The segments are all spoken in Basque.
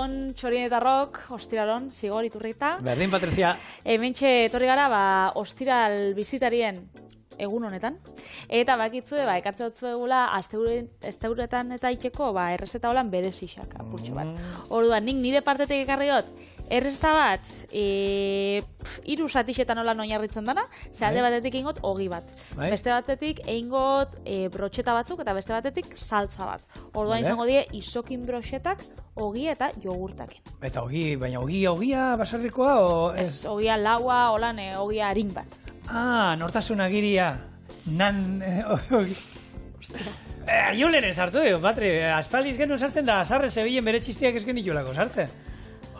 Arratsaldeon, txorietarrok, ostiraron, zigor iturrita. Berdin, Patricia. Hementxe etorri gara, ostiral bizitarien egun honetan. Eta bakitzue, ekartze dutzu egula, asteuretan eta itxeko, errezeta holan berezixak, apurtxo bat. Orduan, nik nire partetik ekarriot, errezeta bat, 3 satixetan holan oinarritzen dana, ze alde batetik ingot ogi bat. Beste batetik eingot brotxeta batzuk eta beste batetik saltza bat. Orduan izango die isokin broxetak, ogi eta jogurtakin. Eta ogi, baina ogia basarrikoa o ez? Ogia laua, holan ogia harin bat. Nortasun agiria, nan... Jolen sartu dugu, Patri, aspaldiz genuen sartzen da, azarre zebilen bere txistiak ez genitulako sartzen.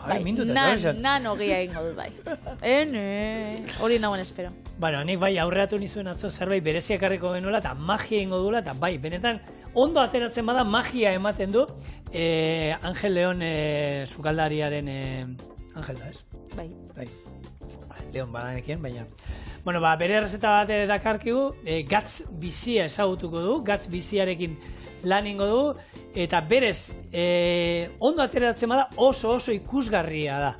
Nan ogia ingo dut bai. Hori nagoen espero. Bueno, nik bai aurreatu nizuen atzo zerbait bereziak harriko genuela eta magia ingo duela, eta bai, benetan ondo ateratzen bada magia ematen du Angel Leon sukaldariaren Angel da, ez? Bai. Leon badanekien, baina... Bueno, bere errezeta bat dakarkigu, gatz bizia ezagutuko du, gatz biziarekin lan ingo du, eta berez, ondo ateratzen bada oso ikusgarria da.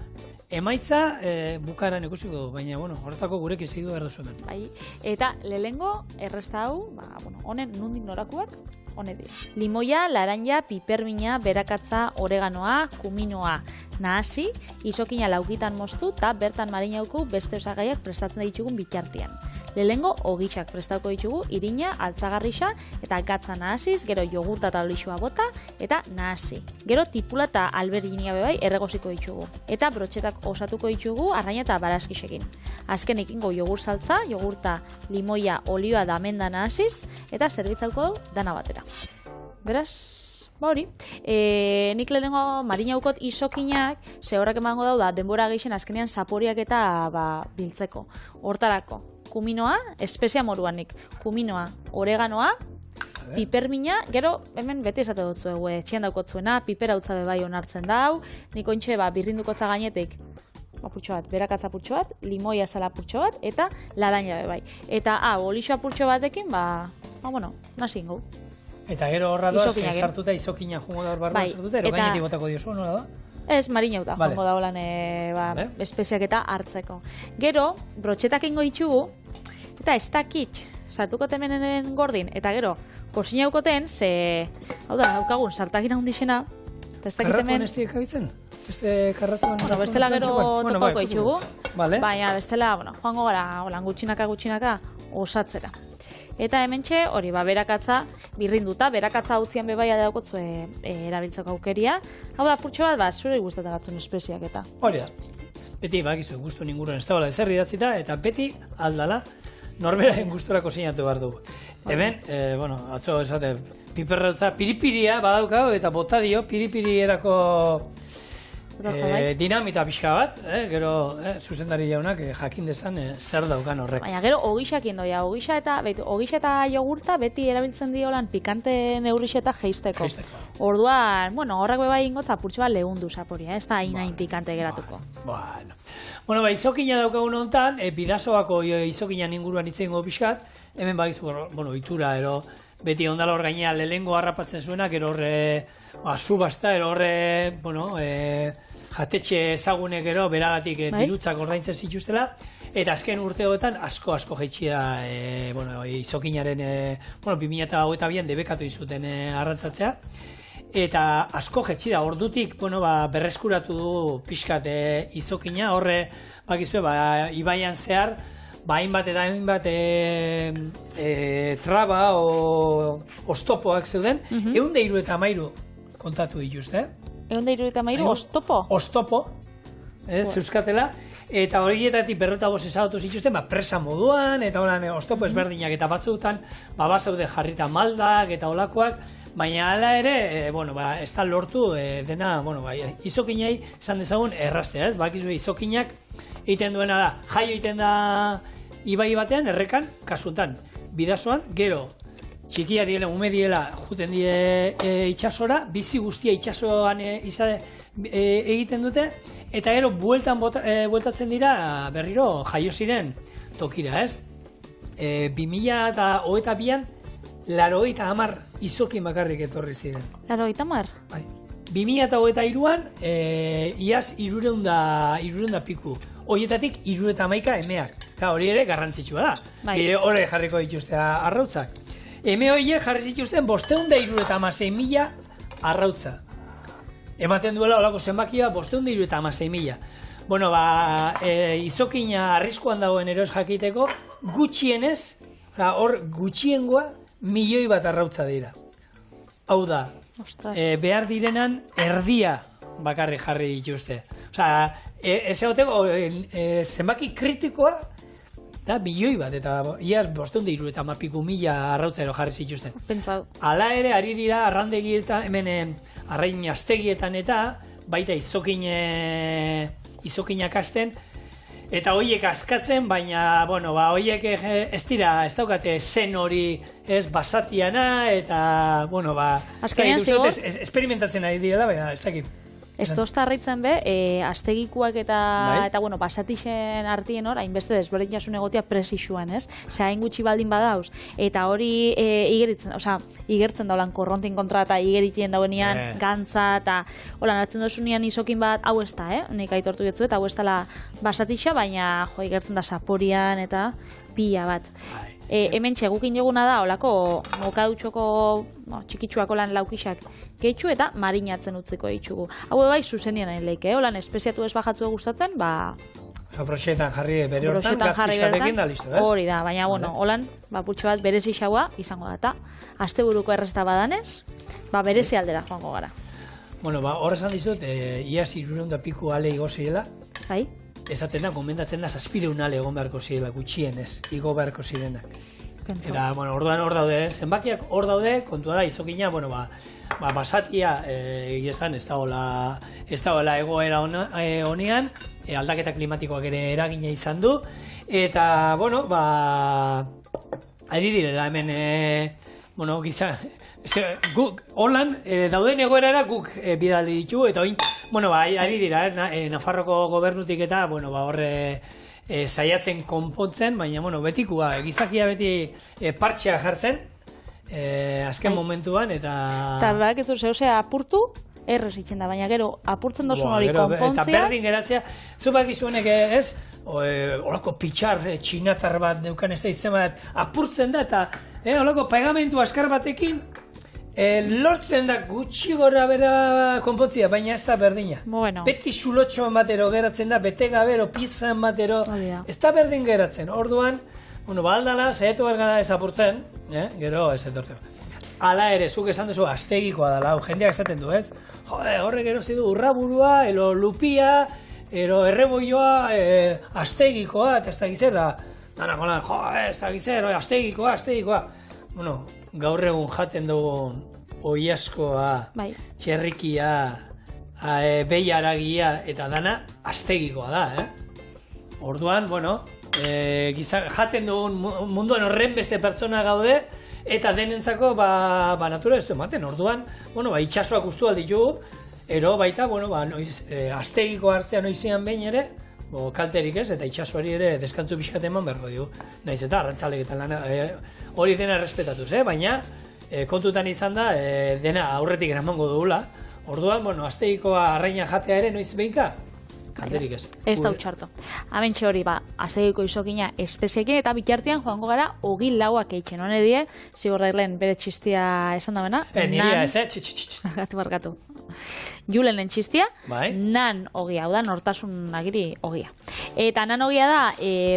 Emaitza bukaran ikusiko du, baina, horretako gurek izidu behar duzuen. Bai, eta lehengo errezta hau, honen nundik norakuak, hone dira. Limoia, laranja, pipermina, berakatza, oreganoa, kuminoa, nahasi, isokina laukitan moztu eta bertan marinauku beste osagaiak prestatzen ditugun bitartean. Lehengo ogitxak prestatuko ditugu, irina, altzagarrisa eta gatza nahasiz, gero jogurta eta olixua bota eta nahasi. Gero tipula eta alberginia bebai erregosiko ditugu. Eta brotxetak osatuko ditugu arraina eta barazkisekin. Azkenik ingo jogur saltza, jogurta, limoia, olioa da amenda nahasiz eta zerbitzauko dana batera. Beraz, hori, nik lehenengo marinaukot isokinak, ze horrek emango dau da, denbora gehixen azkenean zaporiak eta biltzeko. Hortarako, kuminoa, espezia moruan nik, kuminoa, oreganoa, pipermina, gero hemen beti esate dut zuegu, txian daukotzuena, piper hautza bebai onartzen dau, nik ontxe birrindukotza gainetik, apurtxo bat, berakatza apurtxo bat, limoia sala apurtxo bat, eta laranja bebai. Eta, olixo apurtxo batekin, nasi ingo. Eta gero horra doaz, sartuta izokina jungo da hor barruan sartuta, ero gainetik botako diozu, nola da? Ez, marinauta, jungo da holan espeziak eta hartzeko. Gero, brotxetak ingo ditugu, eta ez dakit, sartuko temenen gordin, eta gero, kosinaukoten, ze, hau da, daukagun, sartakin handixena, eta ez dakit hemen... Karratuan ez diekabitzen? Bestela gero topauko ditugu, baina bestela, joango gara, holan gutxinaka osatzera. Eta hementxe, hori, berakatza birrinduta, berakatza hautzian bebaia daukotzu erabiltzeko aukeria. Hau da, purtxo bat, zure guztatagatzun espeziak eta. Hori da. Beti, bakizu, guztu ninguruan ez da bala ezer idatzita, eta beti aldala norberaren gusturako sinatu behar dugu. Hemen, atzo esate, piperrautza, piripiria badaukau eta bota dio, piripirierako dinamita pixka bat, gero zuzendari jaunak jakin dezan zer daukan horrek. Baina gero ogixak indoia, ogisa eta jogurta beti erabiltzen diolan pikante neurrixeta jeisteko. Orduan, horrek bebai ingotza purtsu bat lehundu zaporia, ez da hain pikante geratuko. Bueno, izokina daukagun honetan, bidasoako izokinan inguruan itzen pixkat, hemen bakizu, itura, beti ondala hor gainea lehengo harrapatzen zuena, gero horre subasta, gero horre, jatetxe ezagune gero beragatik dirutzak ordaintzen zituztela, eta azken urteotan asko jaitsi da izokinaren 2022an debekatu izuten arrantzatzea, eta asko jaitsi da, ordutik berreskuratu du pixkat izokina, horre bakizue, ibaian zehar, hainbat eta hainbat traba o oztopoak zeuden, 173 kontatu dituzte. 173 oztopo? Oztopo, zeuskatela, eta horietatik 55 ezagatu zituzten, presa moduan, eta holan oztopo ezberdinak, eta batzuetan, bazaude jarrita maldak eta olakoak, baina hala ere, ez da lortu dena, izokinai esan dezagun erraztea, ez? Bakizu izokinak egiten duena da, jaio egiten da ibai batean, errekan, kasutan, bidasoan, gero, txikia diela, ume diela, juten die itxasora, bizi guztia itxasoan egiten dute, eta gero bueltatzen dira berriro jaio ziren tokira, ez? 2022an 80 izokin bakarrik etorri ziren. 80? Bai. 2023an, iaz 300 piku. Horietatik 71 emeak. Hori ere garrantzitsua da. Hore jarriko dituzte arrautzak. Eme horiek jarri zituzten 576.000 arrautza. Ematen duela olako zenbakia 576.000. Bueno, izokina arriskuan dagoen eroz jakiteko, gutxienez, hor gutxiengoa 1.000.000 bat arrautza dira. Hau da, behar direnan erdia bakarrik jarri dituzte. Osea, ez egoteko zenbaki kritikoa da 1.000.000 bat, eta iaz 570.000 arrautza ero jarri zituzten. Hala ere, ari dira arrandegietan, hemen arrain astegietan eta baita izokinak asten, eta horiek askatzen, baina, bueno, horiek ez dira, ez daukate zen hori ez basatiana, eta, bueno, azkenean zigo, experimentatzen ari dira da, baina ez dakit. Ez tozta harritzen be, astegikuak eta bueno, basatixen artien hor, hainbeste desberdintasun egotia presixuan, ez? Ze hain gutxi baldin badauz, eta hori igertzen daulan korrontin kontra eta igeritien dauenean gantza, eta holan hartzen dozunean izokin bat, hau ez da, nik aitortu getzu, eta hau ez dela basatixa, baina igertzen da saporian eta pila bat. Hemen txegukin joguna da, holako mokadutxoko txikitsuako lan laukixak gehitxu eta marinatzen utziko ditugu. Hau bai zuzenien nahi leike, holan espeziatu ez bajatzu gustatzen, Broxetan jarri bere hortan, gaztiskatekin da listo, ez? Hori da, baina, bueno, holan, putxo bat berezi xaua izango da, eta asteburuko errezta badanez, berezi aldera joango gara. Bueno, hor esan dizut, iaz 300 piku ale igo zirela. Bai? Esaten da, komendatzen da, 700 ale egon beharko zirela, gutxienez, igo beharko zirenak. Eta, bueno, orduan hor daude, zenbakiak hor daude, kontua da, izokina, bueno, basatia, egizan, ez dagoela egoera honean, aldaketa klimatikoak ere eragina izan du, eta, bueno, ari direla hemen, bueno, guk, holan, dauden egoerara guk bidaldi ditu, eta oin, bueno, ari dira, Nafarroko gobernutik eta, bueno, horre, saiatzen konpontzen, baina, bueno, betikua, gizakia beti partxea jartzen, azken momentuan, eta... Eta bak, ez dut, apurtu, errez itxen da, baina gero, apurtzen dozun hori konpontzea... Eta berdin geratzea, zupak izuenek ez, olako pitxar txinatar bat neukan ez da izan bat, apurtzen da, eta olako pegamentu askar batekin, lortzen da gutxi gora bera konpontzia, baina ez da berdina. Bueno. Beti zulotxoan batero geratzen da, bete gabero, pizan batero, ez da berdin geratzen. Orduan, bueno, aldala, zaitu bergara ez apurtzen, gero ez etortzeko. Hala ere, zuk esan duzu, astegikoa dela, jendeak esaten du, ez? Jode, horrek erosi du urraburua, elo lupia, ero erreboioa, astegikoa, eta ez da gizer da. Danakolan, jode, ez da gizer, astegikoa. Bueno, gaur egun jaten dugu oiaskoa, txerrikia, behi haragia eta dana astegikoa da, Orduan, bueno, jaten dugun munduan horren beste pertsona gaude, eta denentzako, natura ez du ematen. Orduan, bueno, itxasoak ustu alditugu, ero baita, bueno, astegiko hartzea noizean behin ere, kalterik ez, eta itxasoari ere deskantzu pixkat eman beharko digu. Naiz eta arrantzaleketan lana, hori dena errespetatuz, baina kontutan izan da, dena aurretik eramango dugula. Orduan, bueno, astegikoa arraina jatea ere noiz behinka, kalterik ez. Ez da utxarto. Hementxe hori, astegiko izokina espeziekin, eta bitartean joango gara ogil lauak eitzen. Hone die, zigorrailen bere txistia esan da bena. Nirea ez, Barkatu. Julenen txistia, nan ogia, hau da, nortasun agiri ogia. Eta nan ogia da,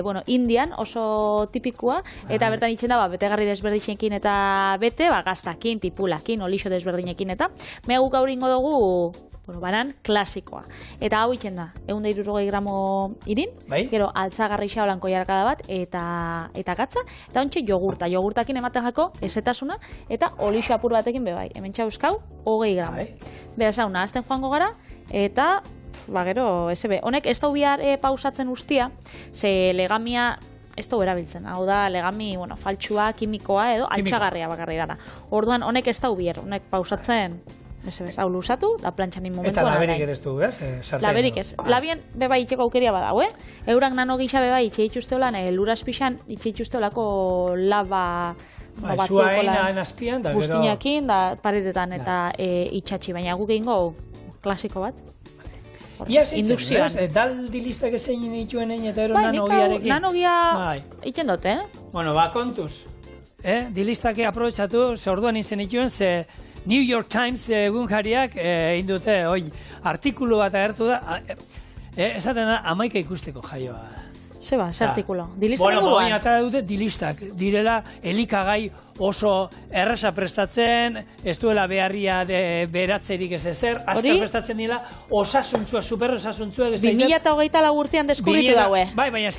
bueno, Indian oso tipikua, eta bertan itzen da, betegarri desberdinekin eta bete, gaztakin, tipulakin, olixo desberdinekin eta, mea guk auringo dugu, bueno, banan klasikoa. Eta hau itzen da, 160 gramo irin, gero altzagarrixa holanko jarkada bat, eta gatza, eta ontsi jogurtakin ematen jako, ezetasuna, eta olixo apur batekin bebai. Hemen txauskau, 20 gramo. Beraz, hau nahazten joango gara, eta, gero, SB. Honek ez da bihar pausatzen ustia, ze legamia ez da erabiltzen. Hau da, legami, bueno, faltsua, kimikoa edo, altxagarria bakarri dara. Orduan, honek ez da bihar, honek pausatzen, hau lusatu, da plantxanin momentuan. Eta laberik ere ez du, ez? Laberik ez. Labien beba itxeko aukeria badau, Eurak nano gisa beba itxe itxuste holan, luras pixan, itxe itxuste holako laba, Zuain azpian, da gero... Buztinakin, da paretetan eta itxatxi, baina guk egingo klasiko bat. Ia zitzen, daldilistak ezein dituen egin eta ero nanogiarekin. Nanogia egiten dut, Bueno, kontuz. Dilistak aprobetsatu, ze orduan izen dituen, ze New York Times egunjariak egin dute, artikulu bat agertu da, esaten da, 11 ikusteko jaioa. Zeba, ze artikulo? Dilistak inguruan? Bueno, atara dute dilistak, direla elikagai oso erresa prestatzen, ez duela beharria beratzerik ez ezer, azkar prestatzen dira, osasuntzua, super osasuntzua. 2024 urtean deskurritu daue. Bai, baina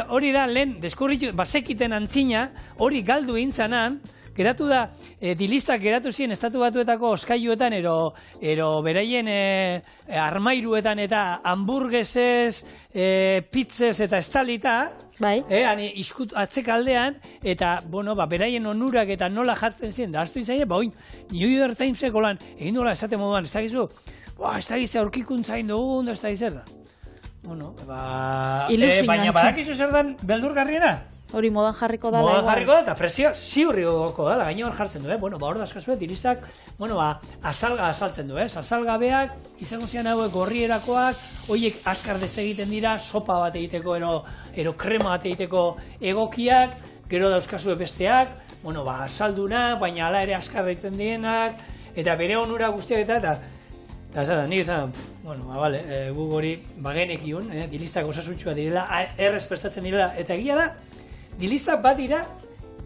hori da, lehen deskurritu, basekiten antzina, hori galdu intzanan, geratu da, dilistak geratu ziren estatu batuetako oskailuetan, ero beraien armairuetan eta hamburguesez, pizzez eta estalita, atzekaldean, eta, beraien onurak eta nola jartzen ziren, da aztu izan, New York Timeseko lan, egin nola esate moduan, ez dakizu, ez dakizu aurkikuntza indugun, ez dakizu zer da. Baina badakizu zer dan beldurgarriena? Hori modan jarriko da. Modan jarriko da, eta presio ziurri gogoko da, gaina hor jartzen du, hor dazkazuet, dilistak, azalga azaltzen du, azalgabeak, izango zian hauek gorrierakoak, horiek azkar desegiten dira, sopa bat egiteko, ero krema bat egiteko egokiak, gero dauzkazue besteak, azaldunak, baina ala ere azkar egiten dienak, eta bere onura guztiak eta nik ezan, guk hori bagenekiun, dilistak osasuntxua direla, errez prestatzen direla, eta egia da, dilistak bat dira,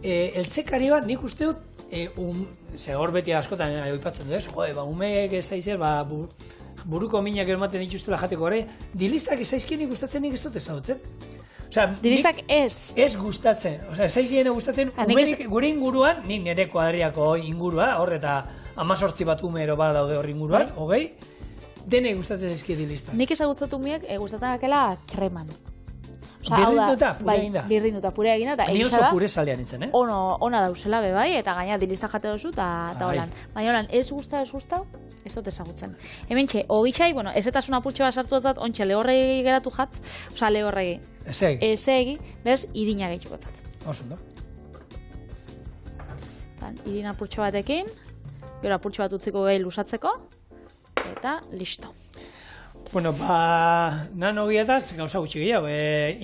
eltzekari bat nik uste dut, hor beti askotan aipatzen du, umeek ez daizer, buruko minak ematen dituztela jateko hori, dilistak ez daizkien nik gustatzen nik ez dut ezagutzen. Dilistak ez? Ez gustatzen, ez daizkien gustatzen, gure inguruan, nik nire kuadriako ingurua, hor eta 18 bat umero bat daude hor inguruan, denei gustatzen ezki dilistak. Nik ezagutzatu umeak gustatzen akela kreman. Birrinduta, pure eginda. Birrinduta, pure eginda, eta egisa da. Ni oso pure salean itzen, Ona dauzela bebai, eta gaina dilistak jate duzu, eta holan. Baina holan, ez guzta, ez dut ezagutzen. Hemen txe, ogitxai, ezetasun apurtxo bat sartu dut, ontxe lehorregi geratu jat, lehorregi. Ezegi, beraz, idina gehitxu batzat. Oso, idin apurtxo batekin, gero apurtxo bat utziko gehi lusatzeko, eta listo. Nanogietaz, gauza gutxi gehiago,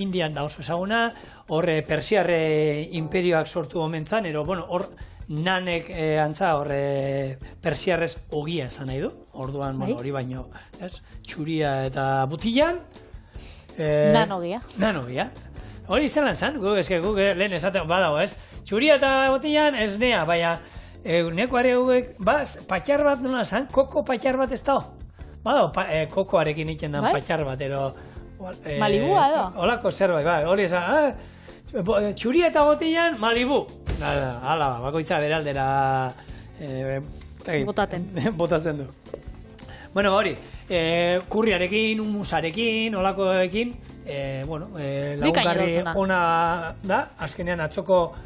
Indian da oso ezaguna, hor Persiarre imperioak sortu omentzan, hor nanek antza, hor Persiarrez ogia esan nahi du, orduan hori baino, txuria eta butilan. Nanogia. Hori izan lan zan, guk lehen esaten badago, txuria eta butilan ez nea, baina neko areuek, patxar bat nola zan, koko patxar bat ez da. Kokoarekin itzen dan patxar bat, Malibua edo? Olako zerbait, hori esan, txuria eta botilan, Malibu. Hala, bakoitza beraldera botatzen du. Hori, kurriarekin, humusarekin, olakoekin, lagungarri ona da, azkenean atzoko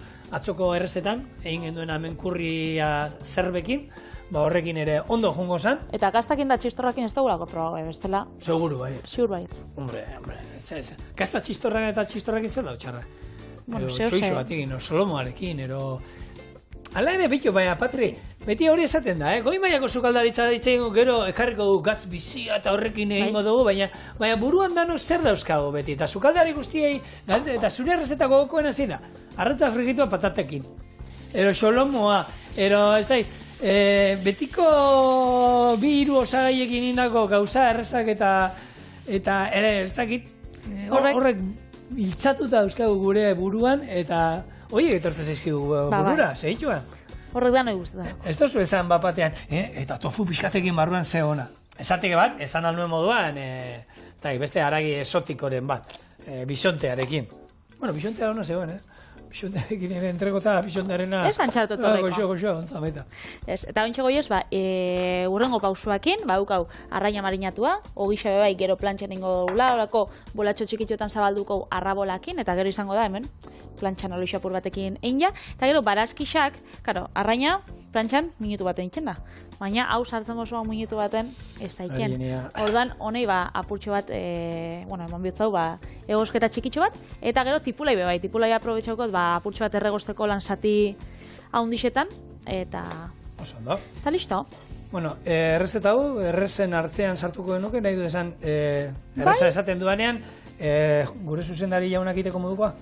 errezetan, egin genduen hemen kurria zerbekin, horrekin ere ondo jongo zan. Eta gaztakin da txistorrakin ez dagoelako probago, bestela? Seguru, bai. Ziur baiet. Hombre, gazta txistorrakin eta txistorrakin zer dau txarra. Txoizu batekin, solomoarekin, Ala ere, bitu, baina, Patri, beti hori esaten da, goi maiako sukaldaritza ditzen gero ekarriko du gatz bizia eta horrekin egingo dugu, baina buruan dano zer dauzkago beti, eta sukaldari guztiei, eta zure errezetako gokoen hasi da, arratza frigitua patatekin, solomoa, ez da, betiko bi hiru osagaiekin indako gauza errezak eta ez dakit, horrek hiltzatuta dauzkagu gure buruan, eta oiek etortzen zaizkigu burura, segituan. Horrek da nahi guztetan. Ez tozu esan bat batean, eta tofu pixkatekin barruan ze ona. Esateke bat, esan alnuen moduan, beste haragi esotikoren bat, bisontearekin. Bisontea hona zegoen, Bisontearekin entregota bisontearena... Ez antxartu torreko. Goxo, ontzameta. Eta bintxe goiez, urrengo pausuakin, ukau, arraina marinatua, ogisa bebai gero plantxan ingo dugula, horako bolatxo txikituetan zabalduko arrabolakin, eta gero izango da hemen, plantxan oloixapur batekin egin ja, eta gero barazkixak, arraina, plantxan minutu baten itzen da. Baina hau sartzen gozoa minutu baten ez da itzen. Orduan, honei apurtxo bat, eman bihotzau, egosketa txikitxo bat, eta gero tipulai bebai, tipulai aprobetxaukot, apurtxo bat erregosteko lan zati haundixetan, eta... Osando. Eta listo. Bueno, errezeta hau, errezen artean sartuko denuke, nahi du esan, erreza esaten duanean, gure zuzendari jaunak iteko modukoa?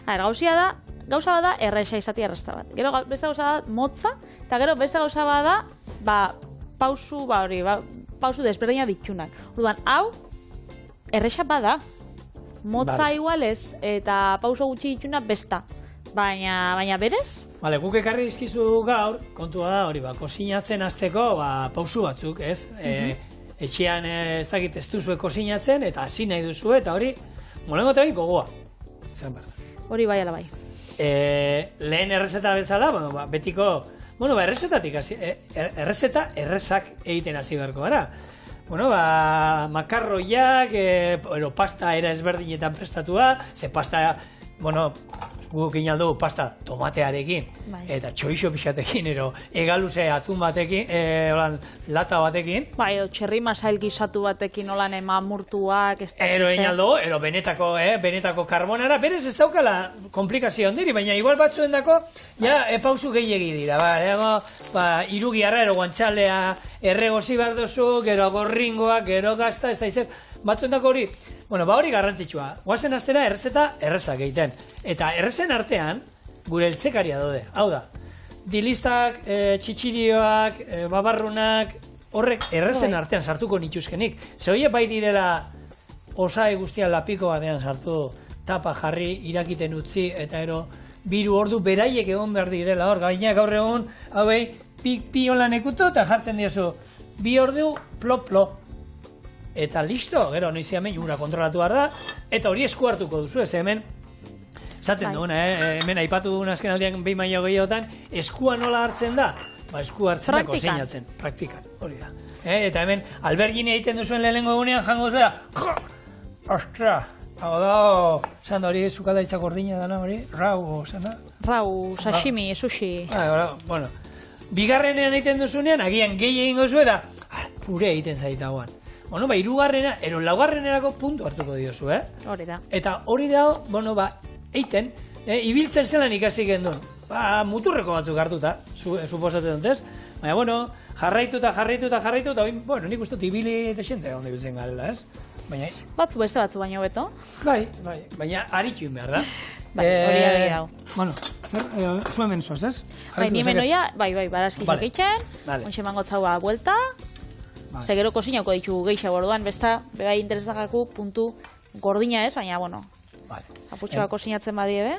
Gauza bada erresa izati errezta bat. Gero beste gauza bat motza, eta gero beste gauza bada pausu desberdina ditxunak. Orduan, hau erresa bada, motza igualez eta pauso gutxi ditxuna besta. Baina berez? Bale, guk ekarri dizkizu gaur, kontua da hori, kosinatzen hasteko pausu batzuk, ez? Etxean ez dakit ez duzue kosinatzen, eta hasi nahi duzu, eta hori, molengo eta gogoa. Hori bai ala bai. Lehen errezeta bezala, betiko, errezetatik hasi, errezeta errezak egiten hasi beharko gara. Makarroiak, pasta era ezberdinetan prestatua, ze pasta, guk inaldu pasta tomatearekin, eta txoixo pixatekin, egaluze atun batekin, lata batekin. Txerri masail gizatu batekin olan mamurtuak, ez da. Inaldu, benetako karbonara, berez ez daukala komplikazio ondiri, baina igual batzuen dako, pausu gehiagi dira. Irugiarra, guantxalea, erregozi behar duzu, gero gorringoak, gero gazta, ez da izan. Batzuen dako hori, hori garrantzitsua. Guazen astera errezeta errezak egiten. Eta errezen artean, gure eltzekaria daude. Hau da, dilistak, txitxirioak, babarrunak, horrek errezen artean sartuko nituzkenik. Ze hori bai direla osai guztian lapiko batean sartu, tapa jarri, irakiten utzi, eta biru ordu beraiek egon behar direla hor. Gaina gaur egun, pi holan ekutu eta jartzen diozu, bi ordu plop. Eta listo, gero noiz hemen ura kontrolatu behar da, eta hori esku hartuko duzu, ez hemen, esaten duguna, hemen aipatu duguna azken aldean behin maila gehiotan, eskua nola hartzen da? Esku hartzen da kosinatzen, praktikan, hori da. Eta hemen, albergine egiten duzuen lehenengo egunean, jango zera, ostra, hau da, zan da hori zukaldaitzak ordina dana hori, rau, zan da? Rau, sashimi, sushi. Bueno, bigarrenean egiten duzunean, agian gehi egingo zu eta, pure egiten zaita guan. Hirugarrena, laugarrenerako puntu hartuko diozu, Hori da. Eta hori da, eiten, ibiltzen zelan ikasi gendun. Muturreko batzuk hartuta, suposatzen dut, ez? Baina, jarraitu, eta nik uste dut ibili eta xente onde biltzen garela, ez? Batzu beste batzu baino beto. Bai, baina aritxuin behar da. Hori adegi hau. Zuen menzoaz, ez? Ni menoia, barazkiak eitzen, onxe mango tzaua buelta, segero kosinauko ditugu geixa borduan, besta, bebai interesagaku puntu gordina ez, baina, apurtxoa kosinatzen badie,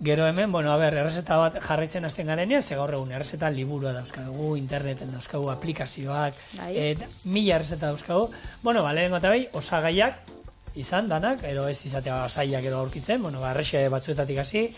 Gero hemen, errezeta bat jarraitzen hasten garenean, ze gaur egun errezeta liburua dauzkagu, interneten dauzkagu, aplikazioak, mila errezeta dauzkagu. Lehenengo eta osagaiak izan danak, ez izatea osaiak aurkitzen, errexe batzuetatik hasi,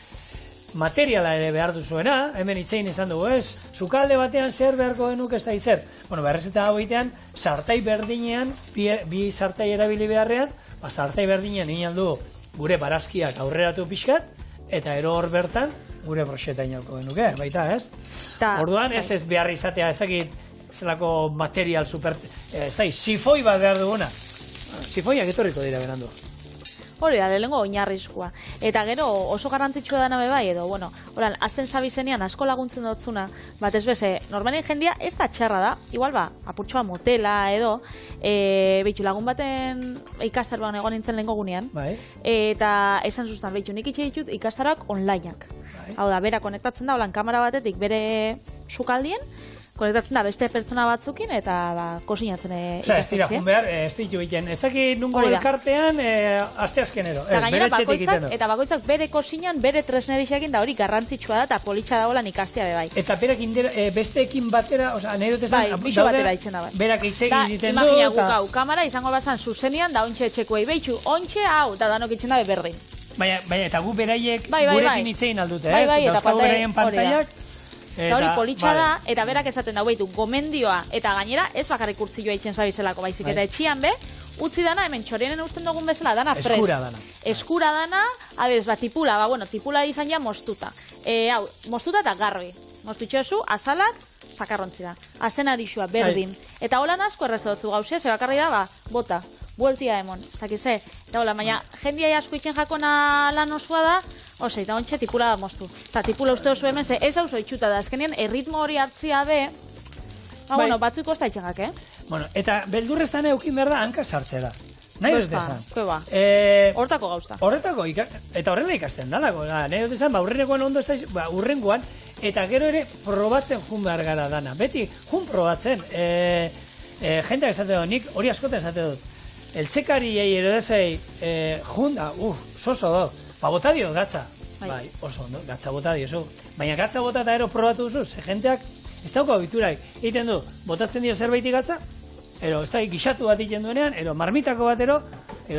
materiala ere behar duzuena, hemen itzein izan dugu ez, sukalde batean zer beharko denuk ez da izer. Errezeta hau egitean, sartai berdinean, bi sartai erabili beharrean, sartai berdinean inaldu gure barazkiak aurreratu pixkat, eta hor bertan, gure broxeta inalko genuke, baita ez? Orduan ez behar izatea, ez dakit zelako material super, ez dakit, sifoi bat behar duguna. Sifoiak etorriko dira berandu. Hori da, lehenengo oinarrizkoa. Eta gero oso garrantzitsua dana bai, azten zabizenean asko laguntzen dutzuna, bat ez beze, normalen jendia ez da txarra da, igual apurtxoa motela edo, lagun baten ikastaroan egon nintzen lehenko gunean, eta esan zuztan, nik itxe ditut ikastaroak onlineak. Hau da, bera konektatzen da, kamera batetik bere sukaldien, konektatzen da beste pertsona batzukin eta kosinatzen ikastatzen. Ez dira, behar, ez ditu egiten. Ez dakit nungo elkartean, azte azkenero. Eta bakoitzak bere kosinan, bere tresnerixekin da hori garrantzitsua da eta politxa dagoelan ikastea bebai. Eta berak besteekin batera, nahi dut esan, biso batera itxena bai. Berak itxegin egiten du. Imagina gukau, kamera izango bazan zuzenian, da ontxe etxekuei behitxu, ontxe hau, da danok itxena berdin. Baina, eta gu beraiek gurekin itxegin aldute, ez? Dauzkagu beraien pantaiak. Eta hori politxa da, eta berak esaten da, gomendioa, eta gainera ez bakarrik urtzioa itxen zabizelako, baizik, eta etxian utzi dana, hemen txorienen usten dugun bezala, dana prest. Eskura dana. Eskura dana, tipula, tipula izan ja mostuta. Mostuta eta garbi. Mozpitxoezu, azalak, sakarrontzi da. Azenarixua, berdin. Eta holan asko errezo dutzu gauzea, ze bakarri da, bota, bueltia emon, ez dakize. Eta hola, baina jendia asko itxen jakona lan osua da, ose, eta ontsa tipula da moztu. Eta tipula uste oso hemen, ze ez hauzo itxuta da, azkenien erritmo hori hartzia be, bueno, batzuiko osta itxengak, Bueno, eta beldurreztan eukin behar da, hanka sartzera. Nahi dut esan. Ba. Hortako gauzta. Horretako, eta horrela ikasten dalako. Nahi dut esan, urrenekoan ondo ez da, urrengoan, eta gero ere probatzen jun behar gara dana. Beti, jun probatzen. Jenteak esate dut, nik hori askotan esate dut. Eltzekariei erodezei jun da, soso do. Bota dio, gatza. Bai, oso ondo, gatza bota dio. Baina gatza bota eta ero probatu duzu, ze jenteak ez dauko habiturak. Egiten du, botatzen dio zerbait gatza, ero, ez da, gixatu bat egiten duenean, ero, marmitako bat ero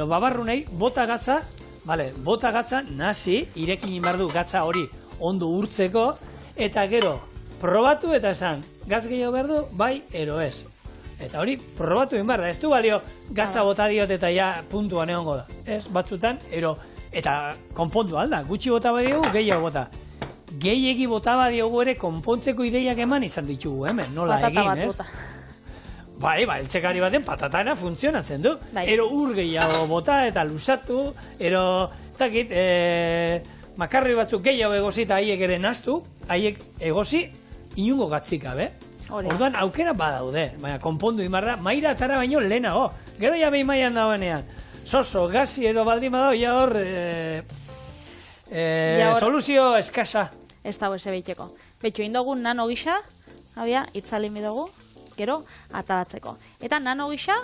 babarrunei, bota gatza, nazi, irekin inbardu gatza hori ondo urtzeko, eta gero, probatu eta esan, gatz gehiago behar du, bai, ero ez. Eta hori, probatu inbar da, ez du balio gatza bota diot eta ja puntuan egongo da. Ez, batzutan, ero, eta konpondu alda, gutxi bota badiogu, gehiago bota. Gehiegi bota badiogu ere konpontzeko ideiak eman izan ditugu hemen, nola egin, ez? Bai, eltzekari baten patatana funtzionatzen du. Ero ur gehiago bota eta lusatu, ero, ez dakit, makarri batzuk gehiago egosi eta haiek ere naztu, haiek egosi inungo gatzik gabe. Orduan aukera badaude, baina konpondu imarra, maira atara baino lehenago. Gero ja behin maian dagoenean. Soso, gazi edo baldin badao, ja hor, soluzio eskasa. Ez dago eze behitxeko. Betxo, indogun nano gisa, habia, itzalin bidogu, gero, atabatzeko. Eta nano gisa,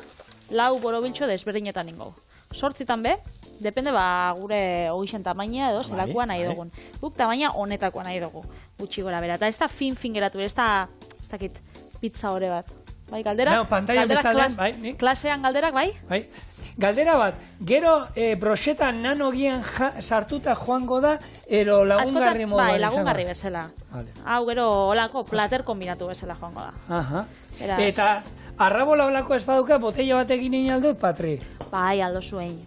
lau borobiltxo desberdinetan ingo. Sortzitan be, depende gure ogixen tamaina edo, zelakoa nahi dugun. Guk tamaina honetakoa nahi dugu, gutxi gora bera. Eta ez da fin geratu, ez dakit, pizza hore bat. Bai, galderak, klasean galderak, bai? Bai, galdera bat, gero broxeta nanogian sartuta joango da, ero lagungarri moduan izango. Bai, lagungarri bezala. Hau gero olako plater kombinatu bezala joango da. Eta arrabola olako espaduka botella bat egin egin aldut, Patri? Bai, aldo zuen.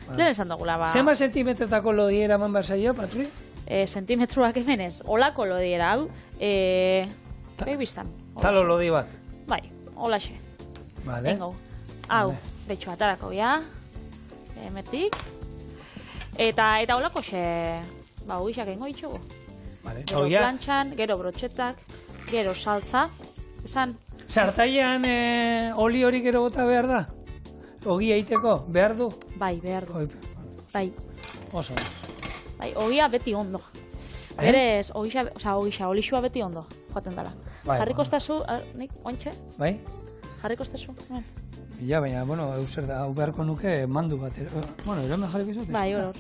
Lehen esan dugula, ba. Zema sentimetrotako lodiera eman basaio, Patri? Sentimetruak hemenez, olako lodiera, hau, begibiztan. Talo lodi bat? Bai, holaxe. Vale. Engo. Hau, betxo atarako ya, emetik. Eta holako xe, hoixak engo itxugu. Vale. Gero plantxan, gero brotxetak, gero saltza. Esan? Sartaian oli hori gero bota behar da? Ogia iteko, behar du? Bai, behar du. Bai. Oso. Bai, ogia beti ondo. Berez, olixua beti ondo, joaten dela. Jarriko estazu, nik, ointxe? Bai? Jarriko estazu, hemen. Ja, baina, bueno, euser da, hau beharko nuke mandu bat. Bueno, eromen jarriko izotez? Bai, hor.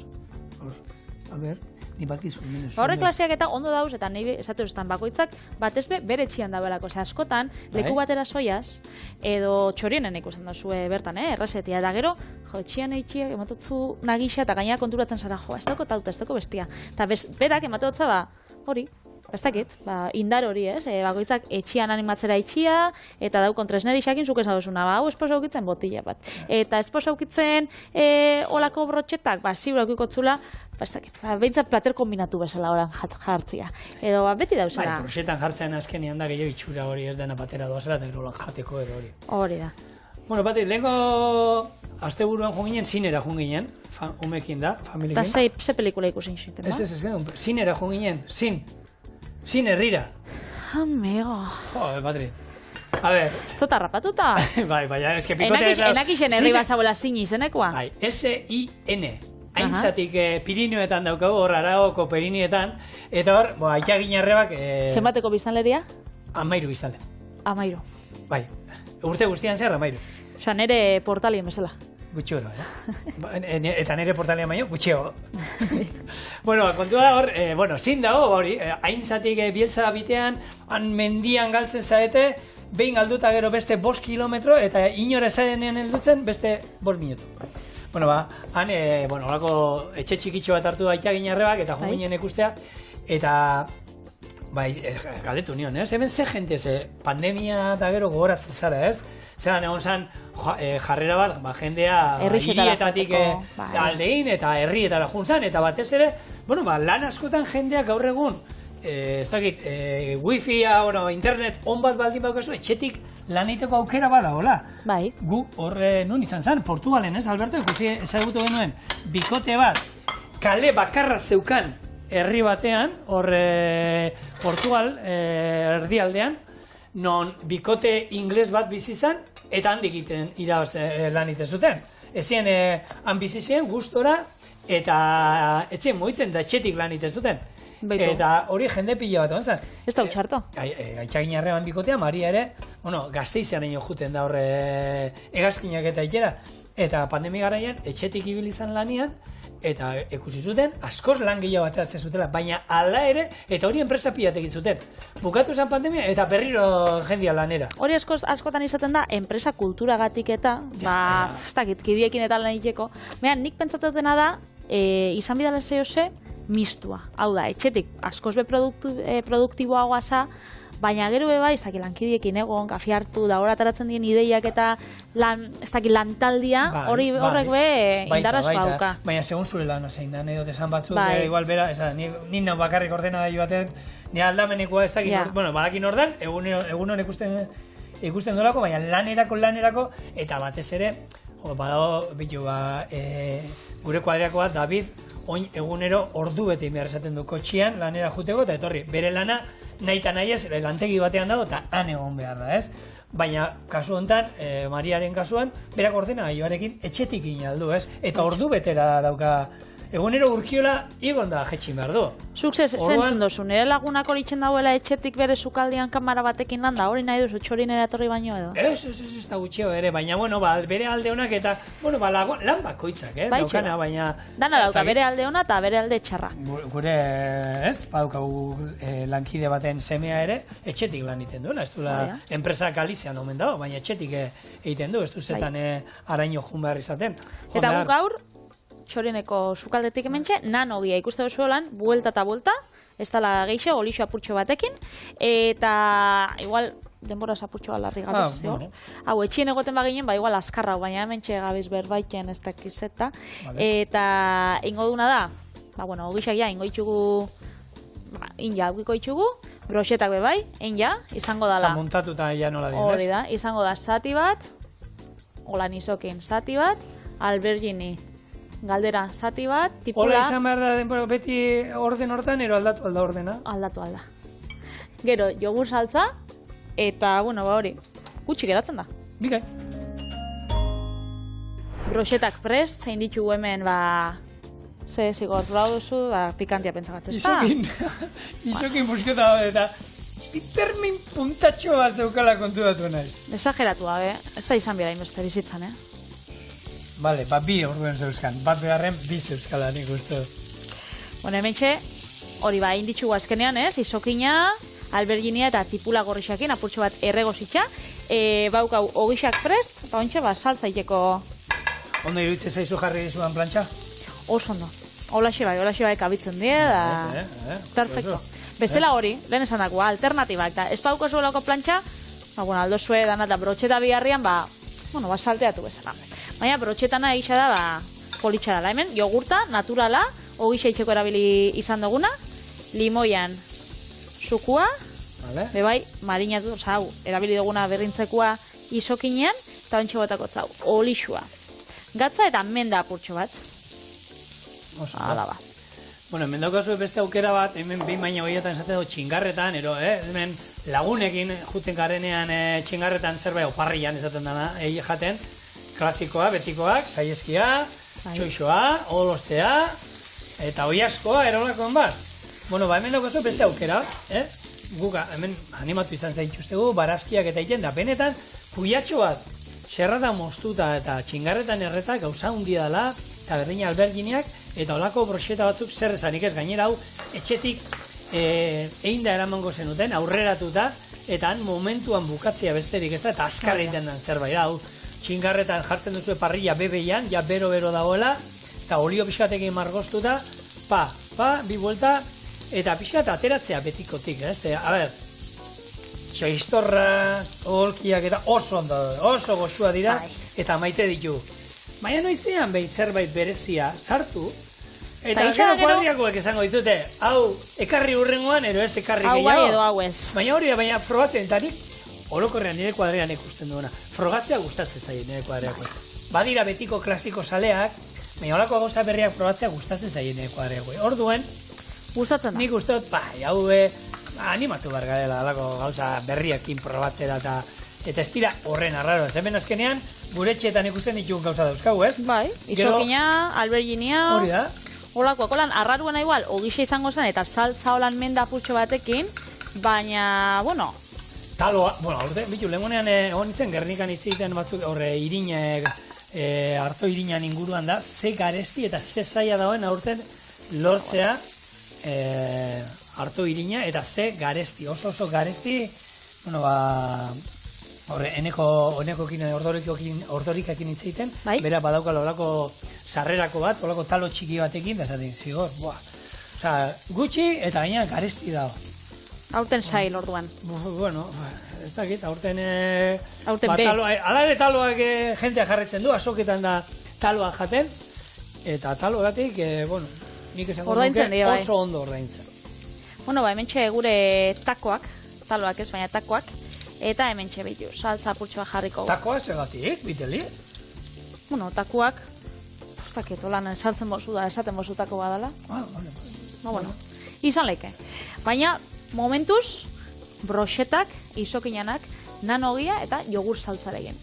A ber, ni balkizu. Horre klaseak eta ondo dauz, eta nahi esatu estan bakoitzak, batezbe bere txian da belako. Ose, askotan, leku batera soiaz, edo txorienen ikusten duzue bertan, erresetia. Eta gero, txian eitxiak ematotzu nagixa eta gaina konturatzen zara, ez dauko tauta, ez dauko bestia. Eta berak ematotza, hori, ez dakit, indar hori, bakoitzak etxian animatzera itxia, eta daukon tresneri xakin zuk esan duzuna, hau esposa aukitzen botila bat. Eta esposa aukitzen olako brotxetak, ziur aukiko txula, ez dakit, behintzat plater kombinatu bezala oran jartzia. Edo beti dauzela. Bai, brotxetan jartzean azkenean da gehiago itxura hori ez dena batera doazela, eta gero lan jateko edo hori. Hori da. Bueno, Patri, lehenko asteburuan joan ginen, zinera joan ginen, umekin da, familiekin. Eta ze pelikula ikusin ziten, ba? Ez, zinera joan ginen, Zin herrira. Amigo. Joder, Patri. A ver. Ez dut arrapatuta. Bai, es que pikotea... Enakixen herri basabola zin izenekoa. Bai, S-I-N. Aintzatik Pirineoetan daukagu, hor Aragoko Pirineetan. Eta hor, aitxagin arrebak... Zenbateko biztanleria? 13 biztanle. 13. Bai, urte guztian zer, 13. Osa, nere portalien bezala. Gutxoro, eta nire portalean baino, gutxeo. Bueno, kontua da hor, zin dago hori, aintzatik Bielsa bitean, han mendian galtzen zaete, behin galduta gero beste 5 kilometro, eta inora zaenean heldutzen beste 5 minutu. Bueno, han, horako etxe txikitxo bat hartu da itxagin arrebak, eta joginen ikustea, eta, bai, galdetu nion, hemen ze jente, pandemia eta gero gogoratzen zara, zelan egon zan jarrera bat, jendea hirietatik aldein eta herrietara juntzan, eta batez ere, lan askotan jendeak gaur egun, ez dakit, wifi-a, internet on bat baldin baukazu, etxetik lan egiteko aukera badagoela. Bai. Gu horre nun izan zen, Portugalen, ez, Alberto, ikusi ezagutu genuen, bikote bat, kale bakarra zeukan herri batean, Portugal erdialdean, non bikote ingles bat bizi zen, eta handik lan egiten zuten. Ezien, han bizi ziren, gustora, eta etzien mugitzen da etxetik lan egiten zuten. Beitu. Eta hori jende pila bat onzan. Ez da utxarto. Gaitxagin arreban bikotea, Maria ere, gazteizean egin juten da horre hegazkinak eta ikera. Eta pandemia garaian, etxetik ibili izan lanian, eta ikusi zuten, askoz lan gehiago ateratzen zutela, baina hala ere, eta hori enpresa pilatek zuten. Bukatu zen pandemia, eta berriro jendia lanera. Hori askotan izaten da, enpresa kulturagatik eta, ez dakit, kidiekin eta lan egiteko. Nik pentsatzen dena da, izan bidala zehose, mistua. Hau da, etxetik askoz be produktiboagoa za, baina gero bai, ez dakit lankidiekin egon, kafe hartu, da hor ataratzen dien ideiak eta lantaldia, horrek be indarrazko dauka. Baina segun zure lan zein da, edo esan batzuk, igual bera, ni nau bakarrik ordena da baten, ni aldamenekoa ez dakit, badakin ordan, egunon ikusten dolako, baina lanerako, eta batez ere, badago, bitu, gure kuadriakoa, David, oin egunero ordu bete behar esaten du kotxian lanera juteko, eta etorri, bere lana nahi eta nahi ez, lantegi batean dago, eta han egon behar da, ez? Baina, kasu honetan, Mariaren kasuan, berak ordena gaioarekin etxetik inaldu, ez? Eta ordu betera dauka, egunero urkiola igon da jetxin behar du. Zuk zentzun dozu, nire lagunak hori txen dauela etxetik bere sukaldian kamara batekin landa, hori nahi duzu txorin eratorri baino edo? Ez da gutxeo ere, baina, bere alde honak eta, lan bakoitzak, daukana, baina... Dana dauka, bere alde hona eta bere alde txarra. Gure, ez, badaukagu lankide baten semea ere, etxetik lan egiten duela, ez duela enpresa Galizian omen dago, baina etxetik egiten du, ez du zetan araño jun behar izaten. Eta guk gaur, txorineko sukaldetik hementxe, nanogia ikuste duzu lan, buelta eta buelta, ez dala geixo, olixo apurtxo batekin, eta igual denbora apurtxo alarri gabiz, hau, etxien egoten baginen, igual askarra, baina hementxe gabiz berbaiken ez dakizeta, eta ingo duna da, ogixak ja, ingo itxugu, inja, aukiko itxugu, broxetak bebai, inja, izango dala. Zamuntatuta ja nola dinez. Hori da, izango da zati bat, holan izokin zati bat, albergini, galdera, zati bat, tipula... Hola izan behar da beti orden hortan, ero aldatu alda ordena? Aldatu alda. Gero, jogur saltza, eta, hori, gutxi geratzen da. Bikai. Broxetak prest, zein ditugu hemen, zigor duzu, pikantia pentsagatzen. Izokin busketa eta pipermin puntatxo bat zeukala kontudatu nahi. Exageratua, ez da izan bera inbeste bizitzan, Bale, bi orduen zeuzkan, bat beharren bi zeuzkala nik uste. Hementxe, hori inditxugu azkenean, izokina, alberginia eta tipula gorrixakin, apurtxo bat erregozitxa, baukau ogixak prest, eta ontxe, saltzaiteko... Ondo iruditzen zaizu jarri dizuan plantxa? Oso ondo. Olaxe bai kabitzen die, da... Perfecto. Bestela hori, lehen esan dagoa, alternatibak, eta ez pauko zuelako plantxa, aldo zue dana eta brotxeta biharrian, salteatu bezala. Baina brotxetana egisa da, politxara da. Hemen, jogurta, naturala, ogisa itxeko erabili izan duguna, limoian sukua, bebai, marinatu, erabili duguna berrintzekoa izokinean, eta ontsi botako zau, olixua. Gatza eta menda apurtxo bat. Hala ba. Hemen daukazu beste aukera bat, hemen behin baina horietan esaten du txingarretan, hemen lagunekin juten garenean txingarretan zerbait, parrian esaten dana, jaten, klasikoa, betikoak, saieskia, txoixoa, olostea, eta oiaskoa, erolakoan bat. Hemen daukazu beste aukera, guka, hemen animatu izan zaituztegu, barazkiak eta iten, da benetan, puiatxo bat, xerrata moztuta eta txingarretan erreta gauza hundia dela, eta berdina alberginiak, eta olako broxeta batzuk zer esanik ez gainera hau, etxetik egin da eramango zenuten, aurreratuta, eta han momentuan bukatzea besterik ez da, eta azkar egiten den zerbait hau, txingarretan jartzen duzu parrilla bebeian, ja bero dagoela, eta olio pixkatekin margoztuta, bi vuelta, eta pixkat ateratzea betikotik, a ber, txaistorra, olkiak eta oso ondo, oso goxua dira, eta maite ditu. Baina noizean zerbait berezia sartu, Eta gero kuadriakoek esango dizute, hau, ekarri hurrengoan, ero ez ekarri gehiago. Hau bai edo hau ez. Baina hori, baina frogatzen, eta nik, orokorrean nire kuadrian ikusten duena. Frogatzea gustatzen zaie nire kuadriakoek. Badira betiko klasiko saleak, baina holako gauza berriak frogatzea gustatzen zaie nire kuadriakoek. Orduen, gustatzen da. Nik uste dut, hau animatu behar garela, halako gauza berriakin probatzera eta ez dira horren arraro. Hemen azkenean, gure etxeetan ikusten ditugun gauza dauzkagu, ez? Bai, isokina, alberginia, hori da. Olakoak, holan, arraruena igual, ogixe izango zen, eta saltza holan menda putxo batekin, baina, bueno... Taloa, bueno, bitu, lehenean honitzen, Gernikan hitz egiten batzuk, horre, irinek, harto irinan inguruan da, ze garesti eta ze zaila dagoen aurten lortzea harto irina, eta ze garesti, oso garesti, bueno, horre, enekokin, ordorikakin hitz egiten, bera badaukala olako sarrerako bat, olako talo txiki batekin, da esaten, zigor, gutxi eta gaina garesti dago. Aurten sail orduan. Bueno, ez dakit, aurten be. Ala ere taloak jentea jarretzen du, azoketan da taloak jaten, eta talogatik, bueno, nik esango nuke oso ondo ordaintzen. Bueno, hementxe gure takoak, taloak ez, baina takoak, eta hementxe behitu, saltza purtsua jarriko. Takoa esegatik, biteli? Bueno, takoak, ustakit, holan sartzen bozu da, esaten bozu tako badala. Vale. No, bueno, izan leike. Baina, momentuz, broxetak, isokinanak, nanogia eta jogur saltzaregin.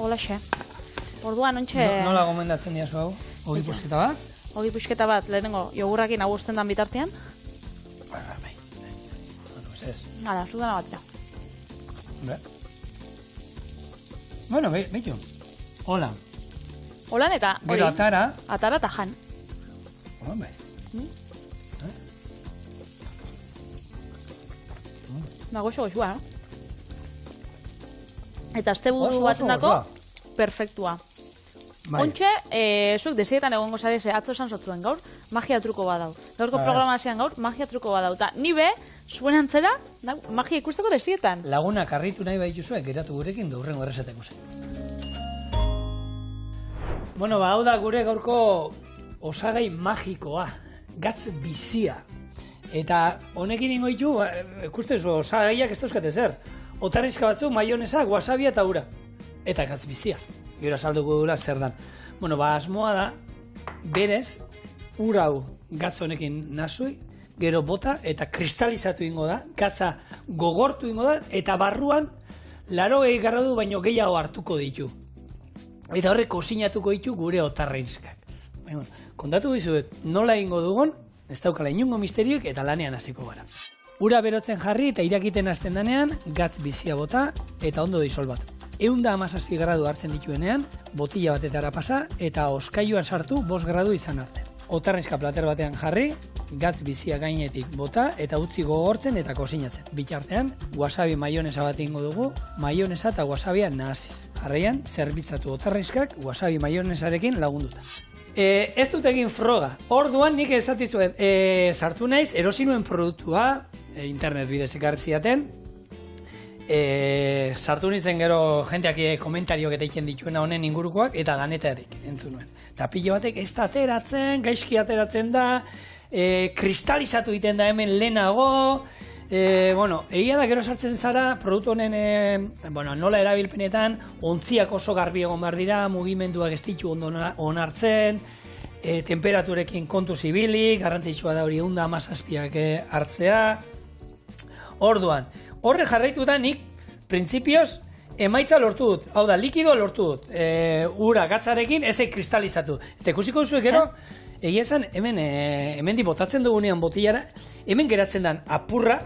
Holaxe. Orduan, ontxe... Nola gomendatzen diazu hau? Ogi pusketa bat? Ogi pusketa bat, lehenengo, jogurrakin agusten dan bitartean. Bai. Hala, zudana batera. Bueno, behitu. Holan. Holan eta hori. Gero atara. Atara eta jan. Bai. Goxo, no? Eta asteburu batenako perfektua. Ontxe, zuek desietan egongo zareze atzo esan zotzuen gaur, magia truko badau. Gaurko programazioan gaur, magia truko badau. Ta nibe, zuen antzera, magia ikusteko desietan. Lagunak harritu nahi baitu zuek, geratu gurekin daurrengo errezeteko zen. Bueno, hau da gure gaurko osagai magikoa, gatz bizia. Eta honekin ingo ditu, ikustez osagaiak ez dauzkate zer. Otarrizka batzuk, maionesa, wasabia eta ura. Eta gatz bizia. Gero salduko dula zer dan. Bueno, asmoa da, berez, ura hau gatz honekin nazui, gero bota eta kristalizatu ingo da, gatza gogortu ingo da, eta barruan 80 gradu baino gehiago hartuko ditu. Eta horrek kozinatuko ditu gure otarreinskak. Kontatu dizuet, nola ingo dugun, ez daukala inungo misterioek eta lanean hasiko gara. Ura berotzen jarri eta irakiten hasten danean, gatz bizia bota eta ondo disolbatu. 117 gradu hartzen dituenean, botila batetara pasa eta oskailuan sartu 5 gradu izan arte. Otarrizka plater batean jarri, gatz bizia gainetik bota eta utzi gogortzen eta kozinatzen. Bitartean, wasabi maionesa bat ingo dugu, maionesa eta wasabia nahasiz. Jarraian, zerbitzatu otarrizkak wasabi maionesarekin lagunduta. Ez dut egin froga. Orduan nik esatizuen, sartu naiz, erosi nuen produktua, internet bidez ekarri zidaten, sartu nintzen gero jenteak komentarioak eta egiten dituena honen ingurukoak eta ganetarik entzun nuen. Eta pilo batek ez da ateratzen, gaizki ateratzen da, kristalizatu egiten da hemen lehenago, egia da gero sartzen zara, produktu honen nola erabilpenetan, ontziak oso garbi egon behar dira, mugimenduak ez ditu ondo onartzen, temperaturekin kontu zibilik, garrantzitsua da hori 117 hartzea. Orduan, horre jarraitu da nik, printzipioz, emaitza lortu dut, hau da, likidoa lortu dut, ura gatzarekin ezek kristalizatu. Eta ikusiko duzuek gero, egia esan, hemen botatzen dugunean botillara, hemen geratzen den apurra,